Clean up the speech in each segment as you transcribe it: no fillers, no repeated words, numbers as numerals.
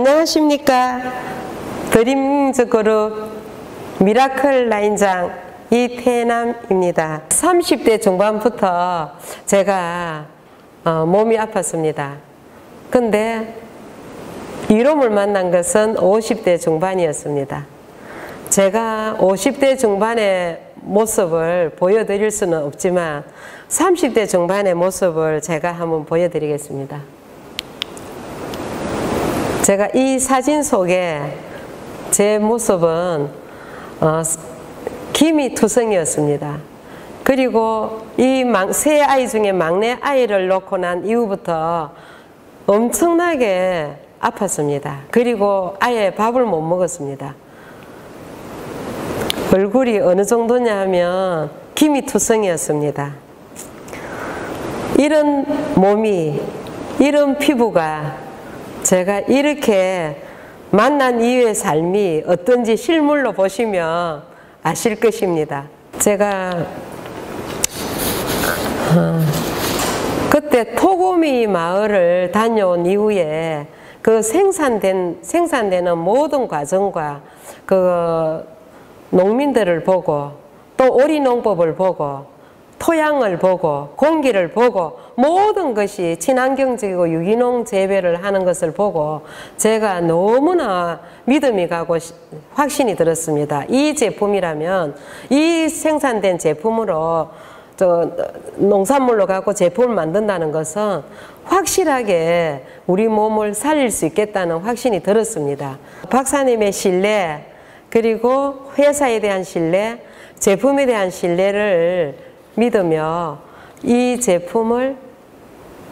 안녕하십니까. 드림즈그룹 미라클 라인장 이태남입니다. 30대 중반부터 제가 몸이 아팠습니다. 근데 이롬을 만난 것은 50대 중반이었습니다. 제가 50대 중반의 모습을 보여드릴 수는 없지만 30대 중반의 모습을 제가 한번 보여드리겠습니다. 제가 이 사진 속에 제 모습은 기미투성이었습니다. 그리고 이 세 아이 중에 막내 아이를 놓고 난 이후부터 엄청나게 아팠습니다. 그리고 아예 밥을 못 먹었습니다. 얼굴이 어느 정도냐 하면 기미투성이었습니다. 이런 몸이, 이런 피부가 제가 이렇게 만난 이후의 삶이 어떤지 실물로 보시면 아실 것입니다. 제가 그때 토고미 마을을 다녀온 이후에 그 생산되는 모든 과정과 그 농민들을 보고 또 오리농법을 보고 토양을 보고 공기를 보고 모든 것이 친환경적이고 유기농 재배를 하는 것을 보고 제가 너무나 믿음이 가고 확신이 들었습니다. 이 제품이라면, 이 생산된 제품으로 농산물로 갖고 제품을 만든다는 것은 확실하게 우리 몸을 살릴 수 있겠다는 확신이 들었습니다. 박사님의 신뢰, 그리고 회사에 대한 신뢰, 제품에 대한 신뢰를 믿으며 이 제품을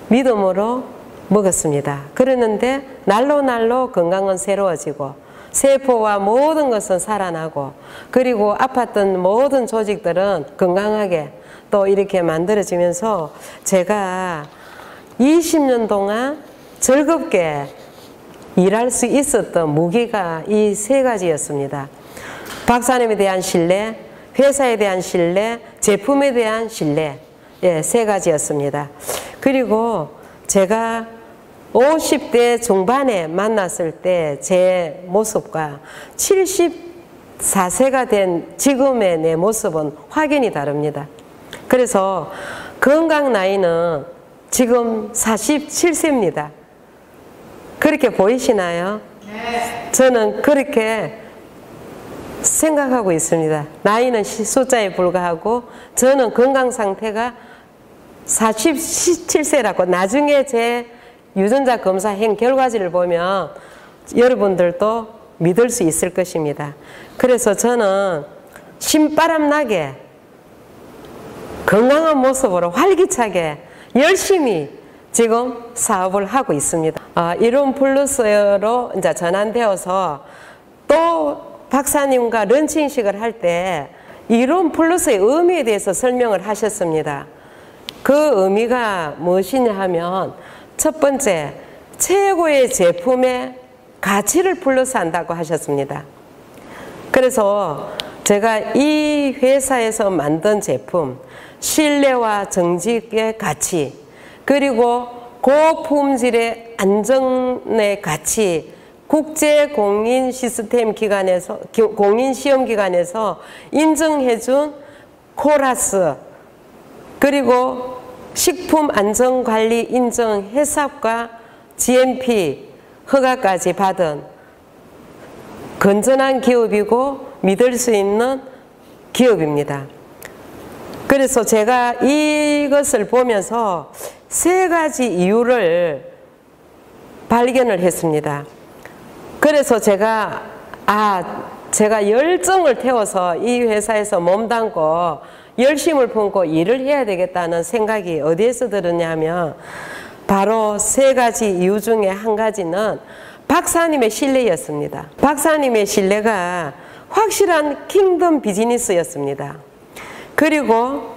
믿음으로 먹었습니다. 그러는데 날로 건강은 새로워지고 세포와 모든 것은 살아나고 그리고 아팠던 모든 조직들은 건강하게 또 이렇게 만들어지면서 제가 20년 동안 즐겁게 일할 수 있었던 무기가 이 세 가지였습니다. 박사님에 대한 신뢰, 회사에 대한 신뢰, 제품에 대한 신뢰, 세 가지였습니다. 그리고 제가 50대 중반에 만났을 때 제 모습과 74세가 된 지금의 내 모습은 확연히 다릅니다. 그래서 건강 나이는 지금 47세입니다. 그렇게 보이시나요? 네. 저는 그렇게 생각하고 있습니다. 나이는 숫자에 불과하고 저는 건강 상태가 47세라고 나중에 제 유전자 검사행 결과지를 보면 여러분들도 믿을 수 있을 것입니다. 그래서 저는 신바람 나게 건강한 모습으로 활기차게 열심히 지금 사업을 하고 있습니다. 이론 플러스로 이제 전환되어서 또 박사님과 런칭식을 할 때 이론 플러스의 의미에 대해서 설명을 하셨습니다. 그 의미가 무엇이냐 하면 첫 번째, 최고의 제품의 가치를 플러스한다고 하셨습니다. 그래서 제가 이 회사에서 만든 제품, 신뢰와 정직의 가치, 그리고 고품질의 안전의 가치, 국제 공인 시스템 기관에서, 공인 시험 기관에서 인정해준 코라스, 그리고 식품 안전관리 인정 해썹과 GMP 허가까지 받은 건전한 기업이고 믿을 수 있는 기업입니다. 그래서 제가 이것을 보면서 세 가지 이유를 발견을 했습니다. 그래서 제가 열정을 태워서 이 회사에서 몸담고 열심을 품고 일을 해야 되겠다는 생각이 어디에서 들었냐면 바로 세 가지 이유 중에 한 가지는 박사님의 신뢰였습니다. 박사님의 신뢰가 확실한 킹덤 비즈니스였습니다. 그리고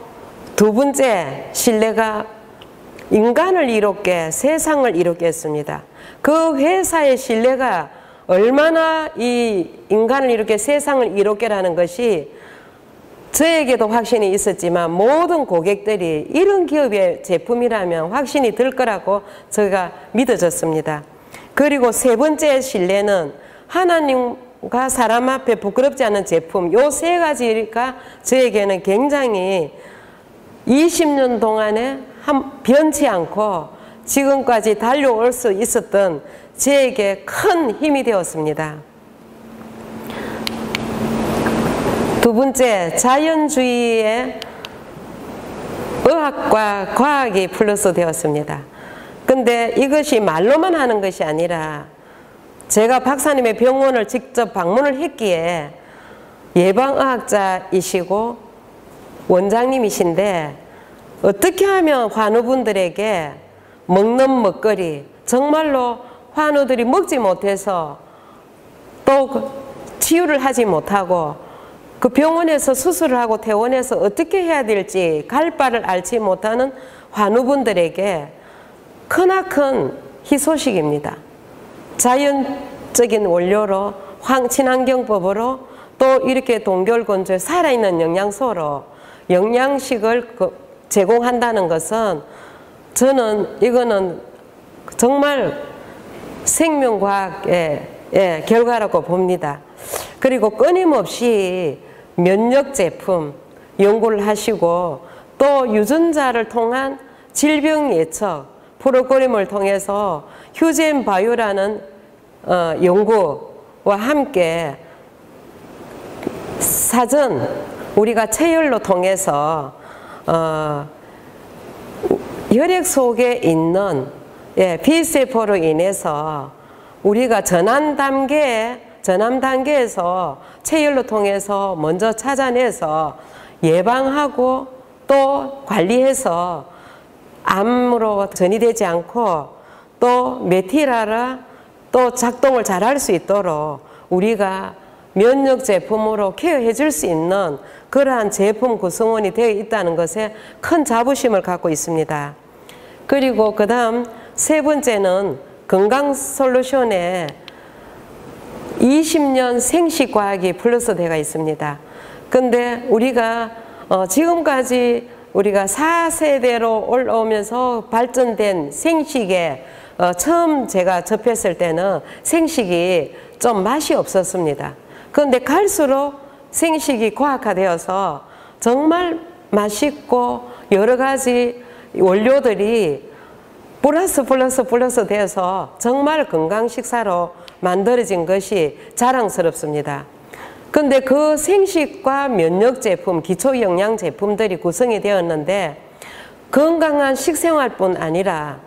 두 번째 신뢰가 인간을 이롭게 세상을 이롭게 했습니다. 그 회사의 신뢰가 얼마나 이 인간을 이롭게 세상을 이롭게라는 것이 저에게도 확신이 있었지만 모든 고객들이 이런 기업의 제품이라면 확신이 들 거라고 제가 믿어졌습니다. 그리고 세 번째 신뢰는 하나님과 사람 앞에 부끄럽지 않은 제품. 요 세 가지가 저에게는 굉장히 20년 동안에 변치 않고 지금까지 달려올 수 있었던 저에게 큰 힘이 되었습니다. 두 번째, 자연주의에 의학과 과학이 플러스 되었습니다. 근데 이것이 말로만 하는 것이 아니라 제가 박사님의 병원을 직접 방문을 했기에 예방의학자이시고 원장님이신데 어떻게 하면 환우분들에게 먹는 먹거리, 정말로 환우들이 먹지 못해서 또 치유를 하지 못하고 그 병원에서 수술을 하고 퇴원해서 어떻게 해야 될지 갈 바를 알지 못하는 환우분들에게 크나큰 희소식입니다. 자연적인 원료로 친환경법으로 또 이렇게 동결건조에 살아있는 영양소로 영양식을 제공한다는 것은 저는 이거는 정말 생명과학의 결과라고 봅니다. 그리고 끊임없이 면역 제품 연구를 하시고 또 유전자를 통한 질병 예측 프로그램을 통해서 휴젠 바이오라는 연구와 함께 사전 우리가 체열로 통해서 혈액 속에 있는 B세포로 인해서 우리가 전암 단계에서 체열로 통해서 먼저 찾아내서 예방하고 또 관리해서 암으로 전이되지 않고 또 메티라라 또 작동을 잘할 수 있도록 우리가 면역 제품으로 케어해 줄 수 있는 그러한 제품 구성원이 되어 있다는 것에 큰 자부심을 갖고 있습니다. 그리고 그 다음 세 번째는 건강솔루션에 20년 생식과학이 플러스 되어 있습니다. 근데 우리가 지금까지 우리가 4세대로 올라오면서 발전된 생식에 처음 제가 접했을 때는 생식이 좀 맛이 없었습니다. 그런데 갈수록 생식이 과학화되어서 정말 맛있고 여러 가지 원료들이 플러스 되어서 정말 건강 식사로 만들어진 것이 자랑스럽습니다. 근데 그 생식과 면역 제품, 기초 영양 제품들이 구성이 되었는데 건강한 식생활뿐 아니라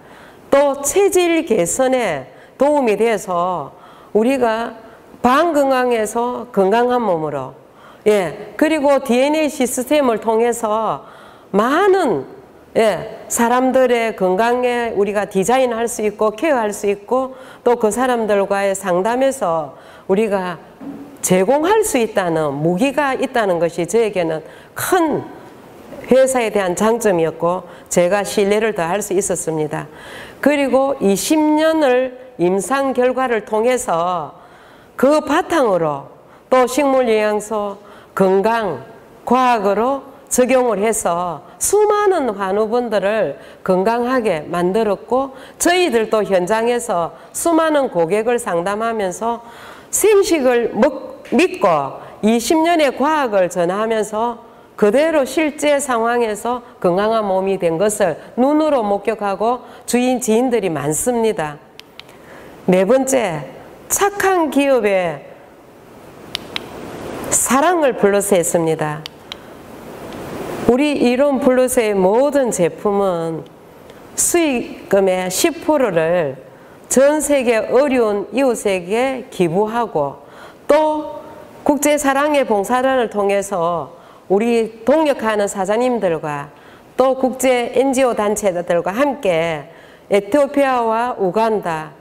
또 체질 개선에 도움이 돼서 우리가 반건강에서 건강한 몸으로 그리고 DNA 시스템을 통해서 많은 사람들의 건강에 우리가 디자인할 수 있고 케어할 수 있고 또 그 사람들과의 상담에서 우리가 제공할 수 있다는 무기가 있다는 것이 저에게는 큰 회사에 대한 장점이었고 제가 신뢰를 더할 수 있었습니다. 그리고 20년을 임상 결과를 통해서 그 바탕으로 또 식물영양소, 건강, 과학으로 적용을 해서 수많은 환우분들을 건강하게 만들었고 저희들도 현장에서 수많은 고객을 상담하면서 생식을 믿고 20년의 과학을 전하면서 그대로 실제 상황에서 건강한 몸이 된 것을 눈으로 목격하고 지인들이 많습니다. 네 번째, 착한 기업의 사랑을 플러스했습니다. 우리 이론 플러스의 모든 제품은 수익금의 10%를 전 세계 어려운 이웃에게 기부하고 또 국제사랑의 봉사단을 통해서 우리 동역하는 사장님들과 또 국제 NGO 단체들과 함께 에티오피아와 우간다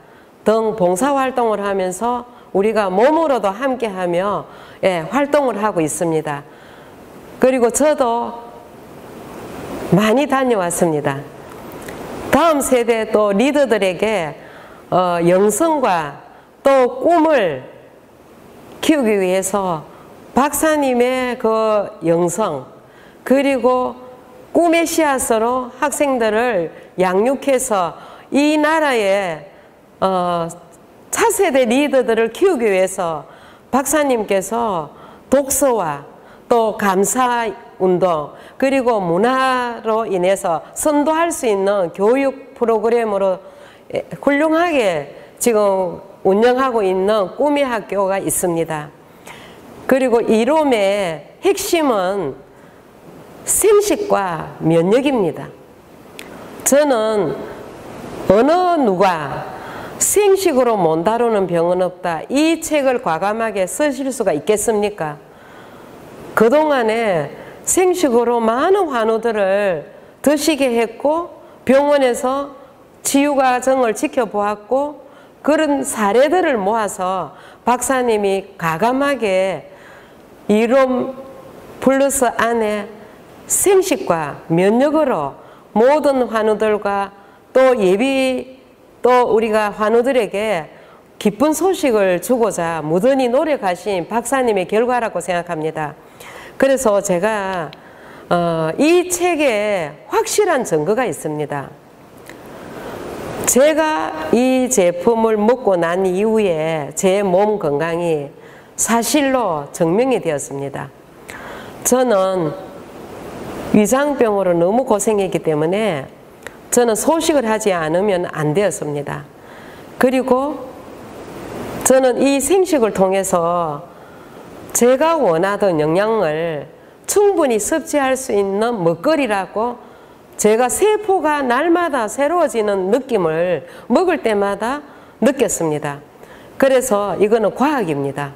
등 봉사활동을 하면서 우리가 몸으로도 함께하며 활동을 하고 있습니다. 그리고 저도 많이 다녀왔습니다. 다음 세대 또 리더들에게 영성과 또 꿈을 키우기 위해서 박사님의 그 영성 그리고 꿈의 씨앗으로 학생들을 양육해서 이 나라의 차세대 리더들을 키우기 위해서 박사님께서 독서와 또 감사운동 그리고 문화로 인해서 선도할 수 있는 교육 프로그램으로 훌륭하게 지금 운영하고 있는 꿈의 학교가 있습니다. 그리고 이롬의 핵심은 생식과 면역입니다. 저는 어느 누가 생식으로 못 다루는 병은 없다. 이 책을 과감하게 쓰실 수가 있겠습니까? 그동안에 생식으로 많은 환우들을 드시게 했고 병원에서 치유 과정을 지켜보았고 그런 사례들을 모아서 박사님이 과감하게 이롬 플러스 안에 생식과 면역으로 모든 환우들과 또 또 우리가 환우들에게 기쁜 소식을 주고자 무던히 노력하신 박사님의 결과라고 생각합니다. 그래서 제가 이 책에 확실한 증거가 있습니다. 제가 이 제품을 먹고 난 이후에 제 몸 건강이 사실로 증명이 되었습니다. 저는 위장병으로 너무 고생했기 때문에 저는 소식을 하지 않으면 안 되었습니다. 그리고 저는 이 생식을 통해서 제가 원하던 영양을 충분히 섭취할 수 있는 먹거리라고 제가 세포가 날마다 새로워지는 느낌을 먹을 때마다 느꼈습니다. 그래서 이거는 과학입니다.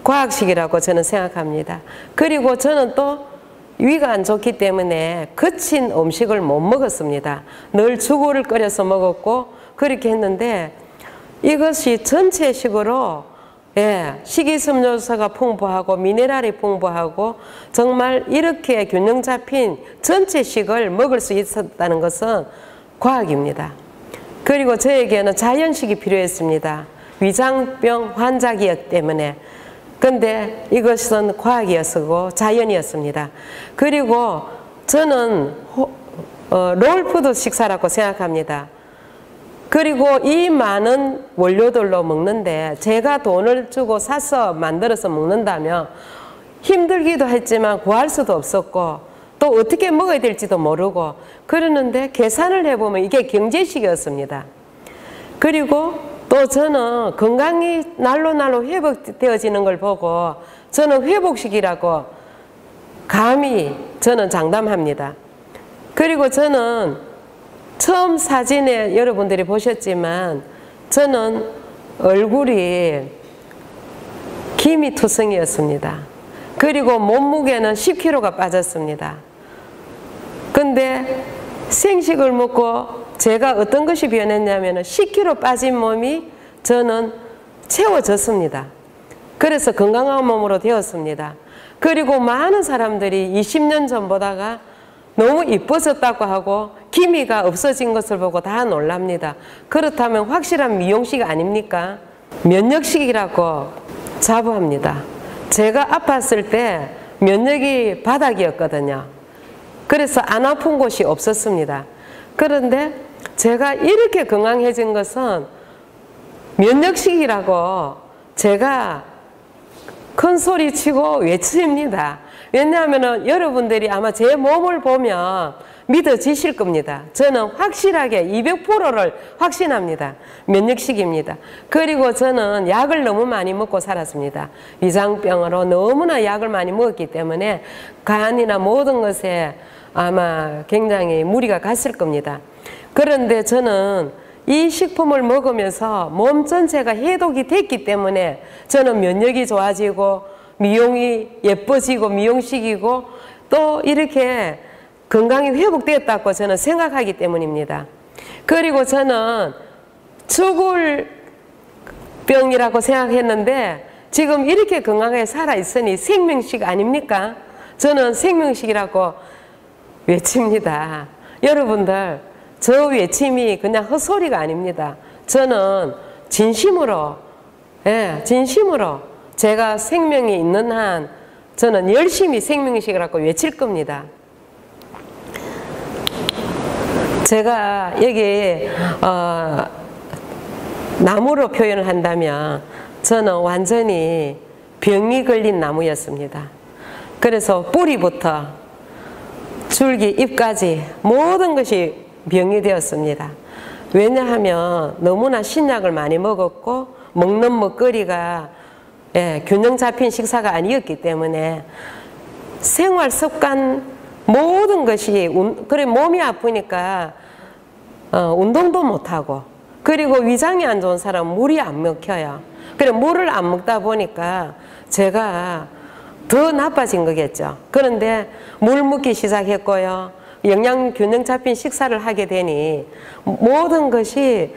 과학식이라고 저는 생각합니다. 그리고 저는 또 위가 안 좋기 때문에 거친 음식을 못 먹었습니다. 늘 죽을 끓여서 먹었고 그렇게 했는데 이것이 전체식으로 식이섬유소가 풍부하고 미네랄이 풍부하고 정말 이렇게 균형 잡힌 전체식을 먹을 수 있었다는 것은 과학입니다. 그리고 저에게는 자연식이 필요했습니다. 위장병 환자기였기 때문에. 근데 이것은 과학이었고 자연이었습니다. 그리고 저는 롤푸드 식사라고 생각합니다. 그리고 이 많은 원료들로 먹는데 제가 돈을 주고 사서 만들어서 먹는다면 힘들기도 했지만 구할 수도 없었고 또 어떻게 먹어야 될지도 모르고 그러는데 계산을 해보면 이게 경제식이었습니다. 그리고 또 저는 건강이 날로 회복되어지는 걸 보고 저는 회복식이라고 감히 저는 장담합니다. 그리고 저는 처음 사진에 여러분들이 보셨지만 저는 얼굴이 기미투성이었습니다. 그리고 몸무게는 10kg가 빠졌습니다. 근데 생식을 먹고 제가 어떤 것이 변했냐면 10kg 빠진 몸이 저는 채워졌습니다. 그래서 건강한 몸으로 되었습니다. 그리고 많은 사람들이 20년 전보다가 너무 이뻐졌다고 하고 기미가 없어진 것을 보고 다 놀랍니다. 그렇다면 확실한 미용식 아닙니까? 면역식이라고 자부합니다. 제가 아팠을 때 면역이 바닥이었거든요. 그래서 안 아픈 곳이 없었습니다. 그런데 제가 이렇게 건강해진 것은 면역식이라고 제가 큰 소리 치고 외칩니다. 왜냐하면 여러분들이 아마 제 몸을 보면 믿어지실 겁니다. 저는 확실하게 200%를 확신합니다. 면역식입니다. 그리고 저는 약을 너무 많이 먹고 살았습니다. 위장병으로 너무나 약을 많이 먹었기 때문에 간이나 모든 것에 아마 굉장히 무리가 갔을 겁니다. 그런데 저는 이 식품을 먹으면서 몸 전체가 해독이 됐기 때문에 저는 면역이 좋아지고 미용이 예뻐지고 미용식이고 또 이렇게 건강이 회복되었다고 저는 생각하기 때문입니다. 그리고 저는 죽을 병이라고 생각했는데 지금 이렇게 건강하게 살아있으니 생명식 아닙니까? 저는 생명식이라고 외칩니다. 여러분들 저 외침이 그냥 헛소리가 아닙니다. 저는 진심으로 진심으로 제가 생명이 있는 한 저는 열심히 생명식이라고 외칠 겁니다. 제가 여기 나무로 표현을 한다면 저는 완전히 병이 걸린 나무였습니다. 그래서 뿌리부터 줄기, 잎까지 모든 것이 병이 되었습니다. 왜냐하면 너무나 신약을 많이 먹었고 먹는 먹거리가 균형 잡힌 식사가 아니었기 때문에 생활 습관 모든 것이 그래 몸이 아프니까 운동도 못하고, 그리고 위장이 안 좋은 사람은 물이 안 먹혀요. 그래 물을 안 먹다 보니까 제가 더 나빠진 거겠죠. 그런데 물 먹기 시작했고요, 영양 균형 잡힌 식사를 하게 되니 모든 것이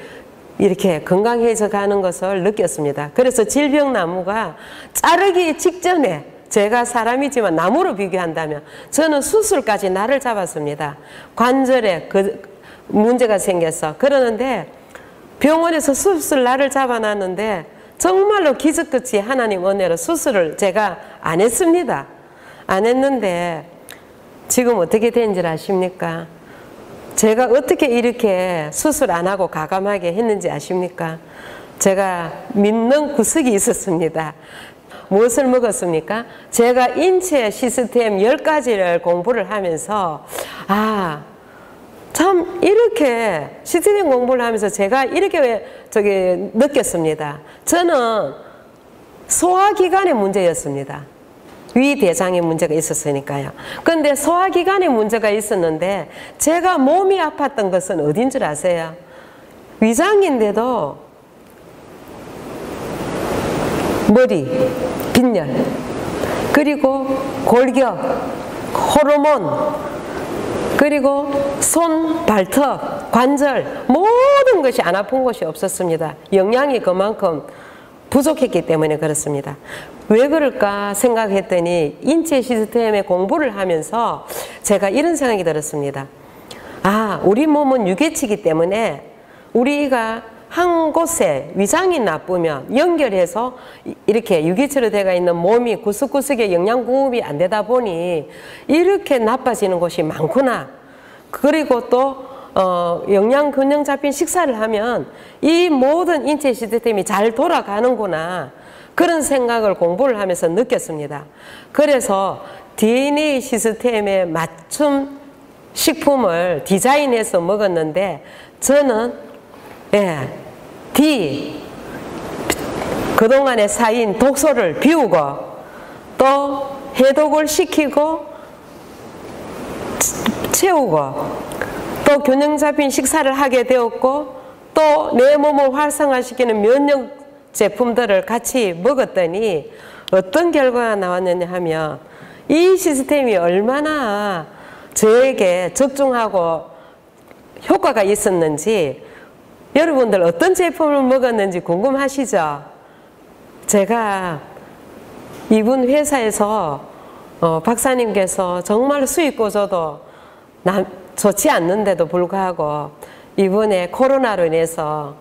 이렇게 건강해져 가는 것을 느꼈습니다. 그래서 질병나무가 자르기 직전에, 제가 사람이지만 나무로 비교한다면 저는 수술까지 날을 잡았습니다. 관절에 문제가 생겨서. 그러는데 병원에서 수술 날을 잡아놨는데 정말로 기적같이 하나님 은혜로 수술을 제가 안 했습니다. 안 했는데 지금 어떻게 된 줄 아십니까? 제가 어떻게 이렇게 수술 안 하고 가감하게 했는지 아십니까? 제가 믿는 구석이 있었습니다. 무엇을 먹었습니까? 제가 인체 시스템 10가지를 공부를 하면서 참 이렇게 시스템 공부를 하면서 제가 이렇게 느꼈습니다. 저는 소화기관의 문제였습니다. 위대장에 문제가 있었으니까요. 그런데 소화기관에 문제가 있었는데 제가 몸이 아팠던 것은 어딘 줄 아세요? 위장인데도 머리, 빈혈, 그리고 골격, 호르몬, 그리고 손, 발톱, 관절 모든 것이 안 아픈 곳이 없었습니다. 영양이 그만큼 부족했기 때문에 그렇습니다. 왜 그럴까 생각했더니 인체 시스템의 공부를 하면서 제가 이런 생각이 들었습니다. 우리 몸은 유계치이기 때문에 우리가 한 곳에 위장이 나쁘면 연결해서 이렇게 유기체로 되어 있는 몸이 구석구석에 영양 공급이 안 되다 보니 이렇게 나빠지는 곳이 많구나. 그리고 또 영양 균형 잡힌 식사를 하면 이 모든 인체 시스템이 잘 돌아가는구나. 그런 생각을 공부를 하면서 느꼈습니다. 그래서 DNA 시스템에 맞춤 식품을 디자인해서 먹었는데 저는 그동안에 쌓인 독소를 비우고 또 해독을 시키고 채우고 또 균형 잡힌 식사를 하게 되었고 또 내 몸을 활성화시키는 면역 제품들을 같이 먹었더니 어떤 결과가 나왔느냐 하면 이 시스템이 얼마나 저에게 적중하고 효과가 있었는지, 여러분들 어떤 제품을 먹었는지 궁금하시죠? 제가 이분 회사에서 박사님께서 정말 수익 고조도 좋지 않는데도 불구하고 이번에 코로나로 인해서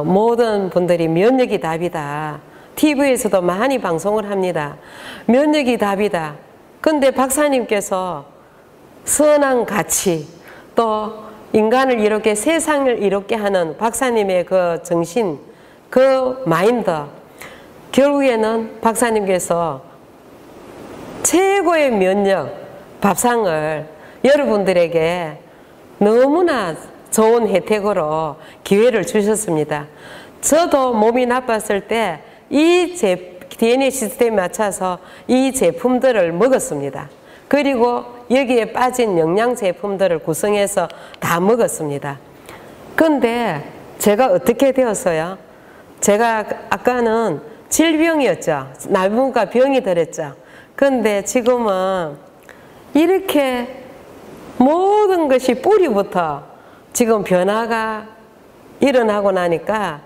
모든 분들이 면역이 답이다. TV에서도 많이 방송을 합니다. 면역이 답이다. 근데 박사님께서 선한 가치, 또 인간을 이렇게 세상을 이롭게 하는 박사님의 그 정신, 그 마인드, 결국에는 박사님께서 최고의 면역 밥상을 여러분들에게 너무나 좋은 혜택으로 기회를 주셨습니다. 저도 몸이 나빴을 때 이 DNA 시스템에 맞춰서 이 제품들을 먹었습니다. 그리고 여기에 빠진 영양 제품들을 구성해서 다 먹었습니다. 근데 제가 어떻게 되었어요? 제가 아까는 질병이었죠. 나무가 병이 들었죠. 근데 지금은 이렇게 모든 것이 뿌리부터 지금 변화가 일어나고 나니까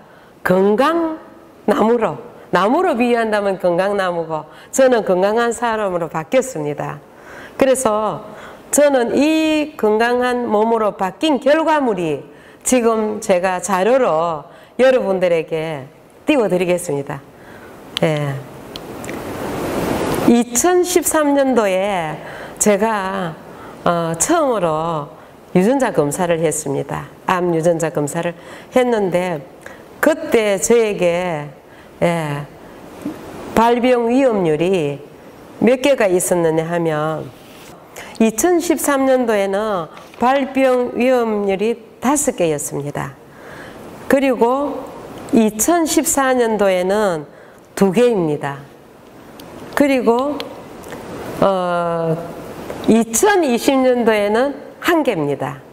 나무로 비유한다면 건강나무고 저는 건강한 사람으로 바뀌었습니다. 그래서 저는 이 건강한 몸으로 바뀐 결과물이 지금 제가 자료로 여러분들에게 띄워드리겠습니다. 2013년도에 제가 처음으로 유전자 검사를 했습니다. 암 유전자 검사를 했는데 그때 저에게 발병 위험률이 몇 개가 있었느냐 하면 2013년도에는 발병 위험률이 5개였습니다. 그리고 2014년도에는 2개입니다. 그리고 2020년도에는 1개입니다.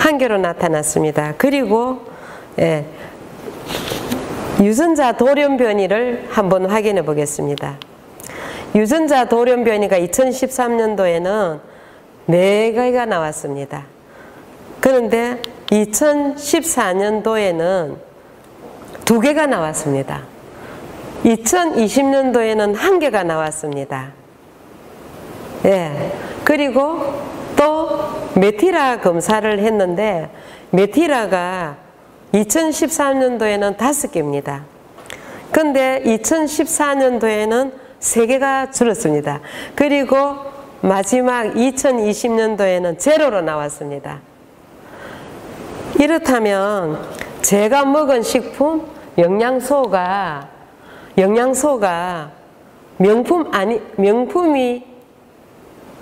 1개로 나타났습니다. 그리고 유전자 돌연변이를 한번 확인해 보겠습니다. 유전자 돌연변이가 2013년도에는 4개가 나왔습니다. 그런데 2014년도에는 2개가 나왔습니다. 2020년도에는 1개가 나왔습니다. 그리고 또 메티라 검사를 했는데 메티라가 2013년도에는 5개입니다. 근데 2014년도에는 3개가 줄었습니다. 그리고 마지막 2020년도에는 제로로 나왔습니다. 이렇다면 제가 먹은 식품 영양소가 명품이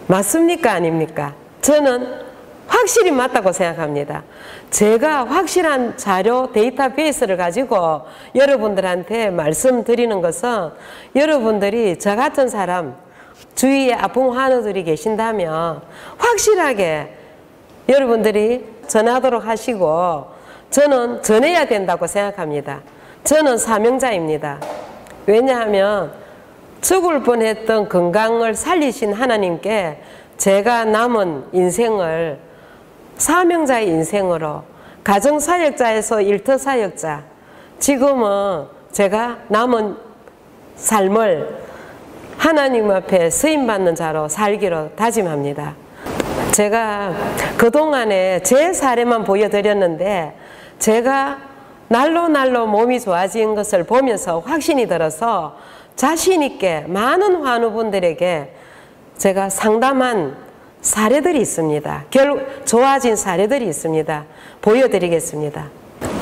맞습니까? 아닙니까? 저는 확실히 맞다고 생각합니다. 제가 확실한 자료 데이터베이스를 가지고 여러분들한테 말씀드리는 것은 여러분들이 저 같은 사람 주위에 아픈 환우들이 계신다면 확실하게 여러분들이 전하도록 하시고 저는 전해야 된다고 생각합니다. 저는 사명자입니다. 왜냐하면 죽을 뻔했던 건강을 살리신 하나님께 제가 남은 인생을 사명자의 인생으로 가정사역자에서 일터사역자, 지금은 제가 남은 삶을 하나님 앞에 쓰임받는 자로 살기로 다짐합니다. 제가 그동안에 제 사례만 보여드렸는데 제가 날로 몸이 좋아진 것을 보면서 확신이 들어서 자신 있게 많은 환우분들에게 제가 상담한 사례들이 있습니다. 좋아진 사례들이 있습니다. 보여드리겠습니다.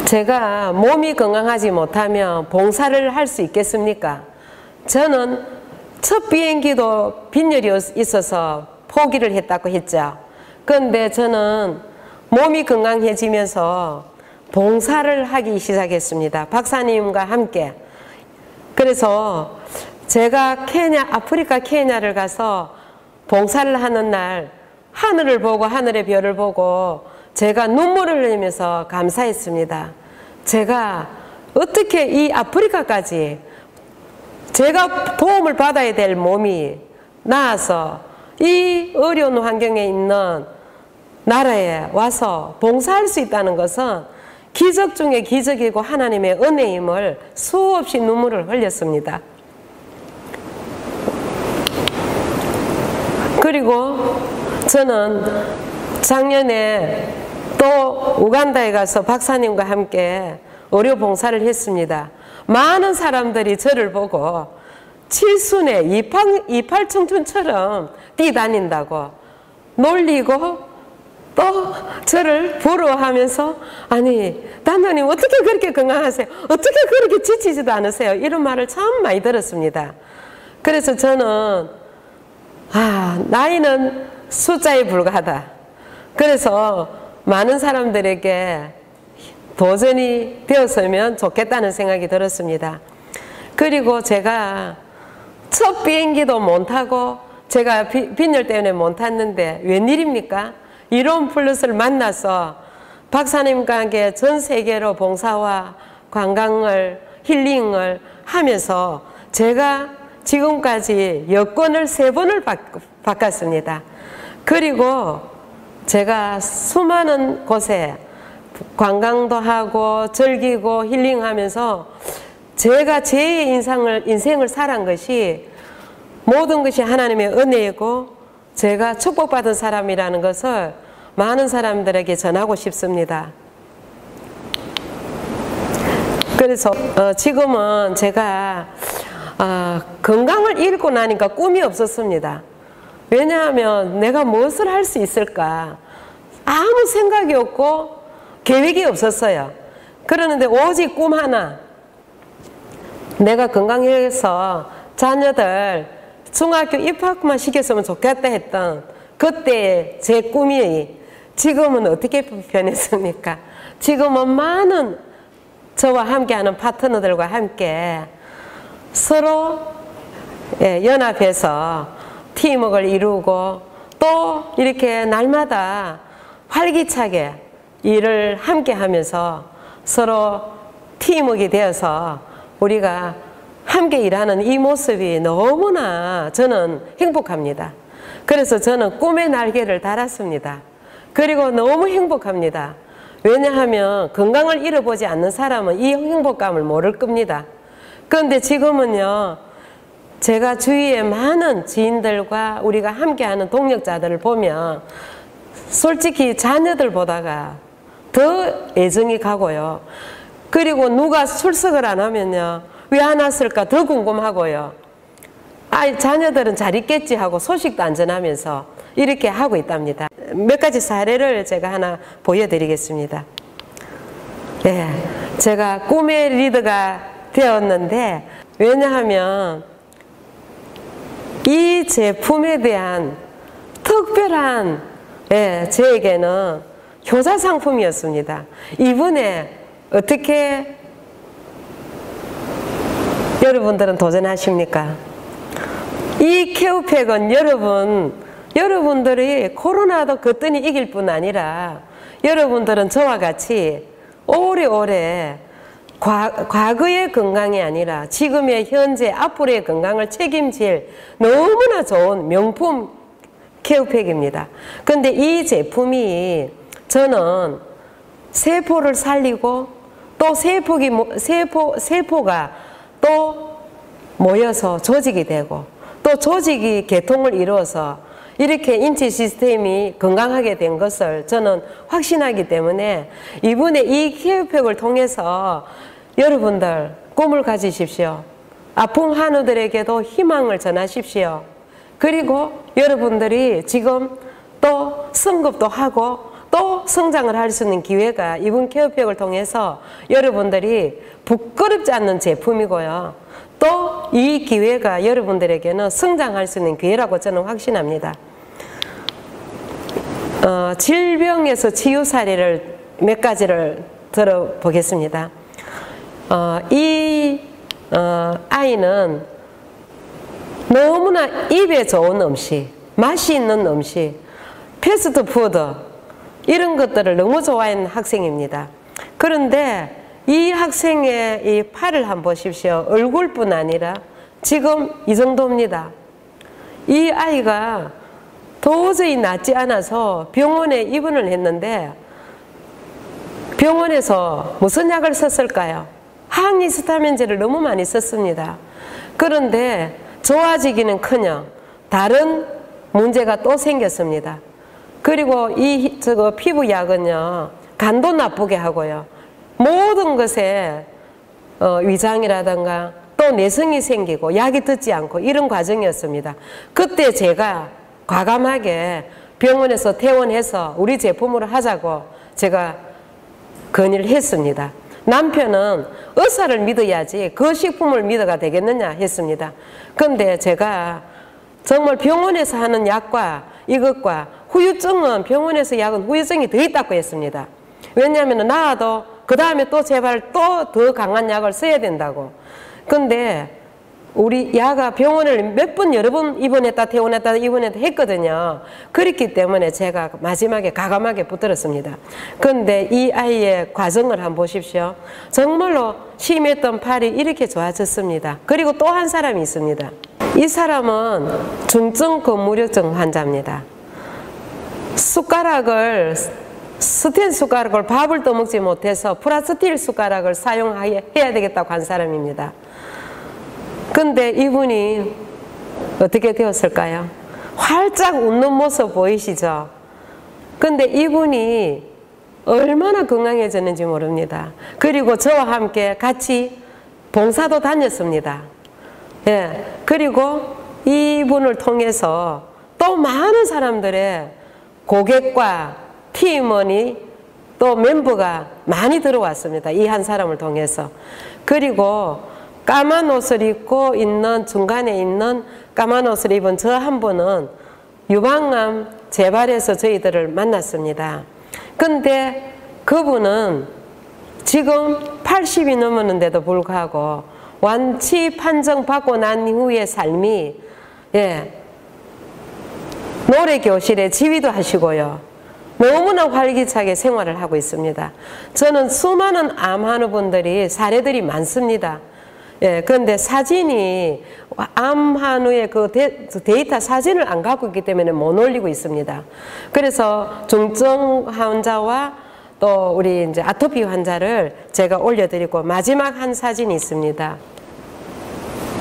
제가 몸이 건강하지 못하면 봉사를 할 수 있겠습니까? 저는 첫 비행기도 빈혈이 있어서 포기를 했다고 했죠. 그런데 저는 몸이 건강해지면서 봉사를 하기 시작했습니다. 박사님과 함께. 그래서 제가 아프리카 케냐를 가서 봉사를 하는 날 하늘을 보고 하늘의 별을 보고 제가 눈물을 흘리면서 감사했습니다. 제가 어떻게 이 아프리카까지 제가 도움을 받아야 될 몸이 나아서 이 어려운 환경에 있는 나라에 와서 봉사할 수 있다는 것은 기적 중에 기적이고 하나님의 은혜임을 수없이 눈물을 흘렸습니다. 그리고 저는 작년에 또 우간다에 가서 박사님과 함께 의료 봉사를 했습니다. 많은 사람들이 저를 보고 칠순에 이팔청춘처럼 뛰다닌다고 놀리고 또 저를 부러워하면서 아니 단장님 어떻게 그렇게 건강하세요? 어떻게 그렇게 지치지도 않으세요? 이런 말을 참 많이 들었습니다. 그래서 저는 나이는 숫자에 불과하다. 그래서 많은 사람들에게 도전이 되었으면 좋겠다는 생각이 들었습니다. 그리고 제가 첫 비행기도 못 타고 제가 빈혈 때문에 못 탔는데 웬일입니까? 이론 플러스를 만나서 박사님과 함께 전 세계로 봉사와 관광을 힐링을 하면서 제가 지금까지 여권을 3번을 바꿨습니다. 그리고 제가 수많은 곳에 관광도 하고 즐기고 힐링하면서 제가 제 인생을 살아간 것이 모든 것이 하나님의 은혜이고 제가 축복받은 사람이라는 것을 많은 사람들에게 전하고 싶습니다. 그래서 지금은 제가 건강을 잃고 나니까 꿈이 없었습니다. 왜냐하면 내가 무엇을 할 수 있을까? 아무 생각이 없고 계획이 없었어요. 그러는데 오직 꿈 하나, 내가 건강해서 자녀들 중학교 입학만 시켰으면 좋겠다 했던 그때 제 꿈이 지금은 어떻게 변했습니까? 지금은 많은 저와 함께하는 파트너들과 함께 서로 연합해서 팀워크를 이루고 또 이렇게 날마다 활기차게 일을 함께 하면서 서로 팀워크가 되어서 우리가 함께 일하는 이 모습이 너무나 저는 행복합니다. 그래서 저는 꿈의 날개를 달았습니다. 그리고 너무 행복합니다. 왜냐하면 건강을 잃어보지 않는 사람은 이 행복감을 모를 겁니다. 그런데 지금은요, 제가 주위에 많은 지인들과 우리가 함께하는 동력자들을 보면 솔직히 자녀들보다가 더 애정이 가고요. 그리고 누가 출석을 안 하면요, 왜 안 왔을까 더 궁금하고요. 자녀들은 잘 있겠지 하고 소식도 안 전하면서 이렇게 하고 있답니다. 몇 가지 사례를 제가 하나 보여드리겠습니다. 예, 제가 꿈의 리더가 되었는데, 왜냐하면 이 제품에 대한 특별한 저에게는 효자 상품이었습니다. 이번에 어떻게 여러분들은 도전하십니까? 이 케어팩은 여러분들이 코로나도 거뜬히 이길 뿐 아니라 여러분들은 저와 같이 오래오래 과거의 건강이 아니라 지금의 현재 앞으로의 건강을 책임질 너무나 좋은 명품 케어팩입니다. 그런데 이 제품이 저는 세포를 살리고 또 세포가 또 모여서 조직이 되고 또 조직이 개통을 이루어서 이렇게 인체 시스템이 건강하게 된 것을 저는 확신하기 때문에 이번에 이 케어팩을 통해서 여러분들 꿈을 가지십시오. 아픈 환우들에게도 희망을 전하십시오. 그리고 여러분들이 지금 또 승급도 하고 또 성장을 할 수 있는 기회가 이번 케어팩을 통해서 여러분들이 부끄럽지 않는 제품이고요. 또 이 기회가 여러분들에게는 성장할 수 있는 기회라고 저는 확신합니다. 질병에서 치유 사례를 몇 가지를 들어보겠습니다. 이 아이는 너무나 입에 좋은 음식, 맛이 있는 음식, 패스트푸드 이런 것들을 너무 좋아하는 학생입니다. 그런데 이 학생의 이 팔을 한번 보십시오. 얼굴뿐 아니라 지금 이 정도입니다. 이 아이가 도저히 낫지 않아서 병원에 입원을 했는데 병원에서 무슨 약을 썼을까요? 항히스타민제를 너무 많이 썼습니다. 그런데 좋아지기는커녕 다른 문제가 또 생겼습니다. 그리고 이 피부약은요, 간도 나쁘게 하고요, 모든 것에 위장이라든가 또 내성이 생기고 약이 듣지 않고 이런 과정이었습니다. 그때 제가 과감하게 병원에서 퇴원해서 우리 제품으로 하자고 제가 건의를 했습니다. 남편은 의사를 믿어야지 그 식품을 믿어가 되겠느냐 했습니다. 그런데 제가 정말 병원에서 하는 약과 이것과 후유증은 병원에서 약은 후유증이 더 있다고 했습니다. 왜냐하면 나아도 그 다음에 또 제발 또 더 강한 약을 써야 된다고. 근데 우리 야가 병원을 몇 번 여러 번 입원했다 퇴원했다 입원했다 했거든요. 그렇기 때문에 제가 마지막에 과감하게 붙들었습니다. 그런데 이 아이의 과정을 한번 보십시오. 정말로 심했던 팔이 이렇게 좋아졌습니다. 그리고 또 한 사람이 있습니다. 이 사람은 중증 근무력증 환자입니다. 스텐 숟가락을 밥을 떠먹지 못해서 플라스틱 숟가락을 사용해야 되겠다고 한 사람입니다. 근데 이분이 어떻게 되었을까요? 활짝 웃는 모습 보이시죠? 근데 이분이 얼마나 건강해졌는지 모릅니다. 그리고 저와 함께 같이 봉사도 다녔습니다. 예, 그리고 이분을 통해서 또 많은 사람들의 고객과 팀원이 또 멤버가 많이 들어왔습니다. 이 한 사람을 통해서. 그리고 까만 옷을 입고 있는, 중간에 있는 까만 옷을 입은 저 한 분은 유방암 재발해서 저희들을 만났습니다. 근데 그분은 지금 80이 넘었는데도 불구하고 완치 판정받고 난 이후의 삶이, 노래 교실에 지휘도 하시고요. 너무나 활기차게 생활을 하고 있습니다. 저는 수많은 암 환우분들이 사례들이 많습니다. 그런데 사진이 암 환우의 그 데이터 사진을 안 갖고 있기 때문에 못 올리고 있습니다. 그래서 중증 환자와 또 우리 이제 아토피 환자를 제가 올려드리고 마지막 한 사진이 있습니다.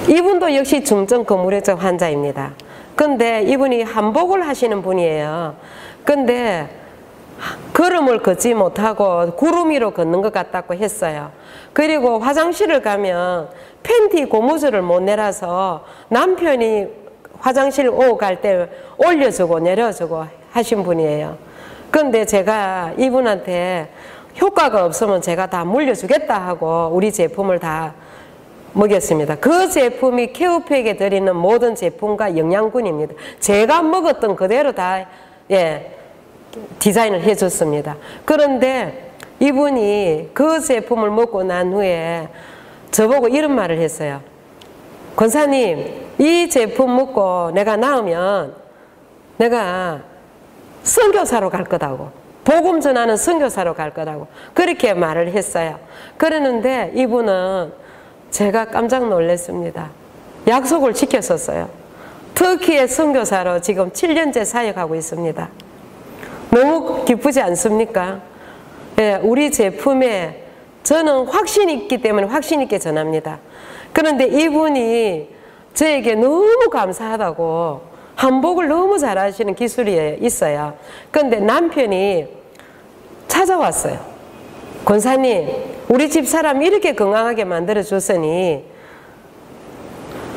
이분도 역시 중증 근무력증 환자입니다. 근데 이분이 한복을 하시는 분이에요. 근데 걸음을 걷지 못하고 구름 위로 걷는 것 같다고 했어요. 그리고 화장실을 가면 팬티 고무줄을 못 내려서 남편이 화장실 오고 갈 때 올려주고 내려주고 하신 분이에요. 근데 제가 이분한테 효과가 없으면 제가 다 물려주겠다 하고 우리 제품을 다 먹였습니다. 그 제품이 케어팩에 들어있는 모든 제품과 영양분입니다. 제가 먹었던 그대로 다 디자인을 해줬습니다. 그런데 이분이 그 제품을 먹고 난 후에 저보고 이런 말을 했어요. 권사님, 이 제품 먹고 내가 나으면 내가 선교사로 갈 거다고, 복음 전하는 선교사로 갈 거라고 그렇게 말을 했어요. 그러는데 이분은 제가 깜짝 놀랐습니다. 약속을 지켰었어요. 터키의 선교사로 지금 7년째 사역하고 있습니다. 너무 기쁘지 않습니까? 우리 제품에 저는 확신이 있기 때문에 확신 있게 전합니다. 그런데 이분이 저에게 너무 감사하다고 한복을 너무 잘하시는 기술이 있어요. 그런데 남편이 찾아왔어요. 권사님, 우리 집 사람 이렇게 건강하게 만들어 줬으니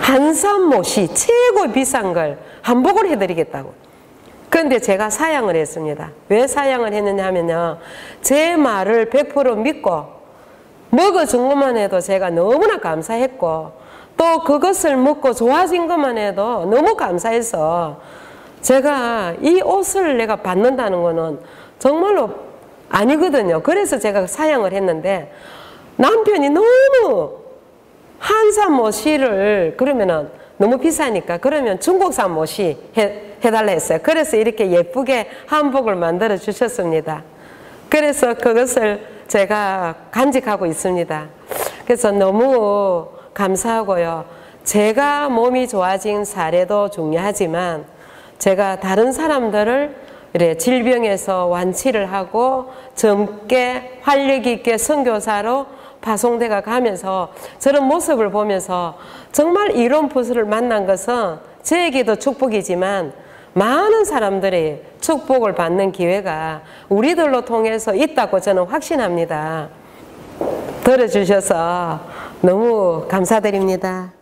한산못이 최고 비싼 걸 한복을 해드리겠다고. 그런데 제가 사양을 했습니다. 왜 사양을 했느냐 하면요, 제 말을 100% 믿고 먹어준 것만 해도 제가 너무나 감사했고, 또 그것을 먹고 좋아진 것만 해도 너무 감사해서 제가 이 옷을 내가 받는다는 거는 정말로 아니거든요. 그래서 제가 사양을 했는데 남편이 너무 한산 모시를 그러면은 너무 비싸니까 그러면 중국산 모시 해달라 했어요. 그래서 이렇게 예쁘게 한복을 만들어 주셨습니다. 그래서 그것을 제가 간직하고 있습니다. 그래서 너무 감사하고요. 제가 몸이 좋아진 사례도 중요하지만 제가 다른 사람들을 질병에서 완치를 하고 젊게 활력 있게 선교사로 파송대가 가면서 저런 모습을 보면서 정말 이런 부서를 만난 것은 저에게도 축복이지만 많은 사람들이 축복을 받는 기회가 우리들로 통해서 있다고 저는 확신합니다. 들어주셔서 너무 감사드립니다.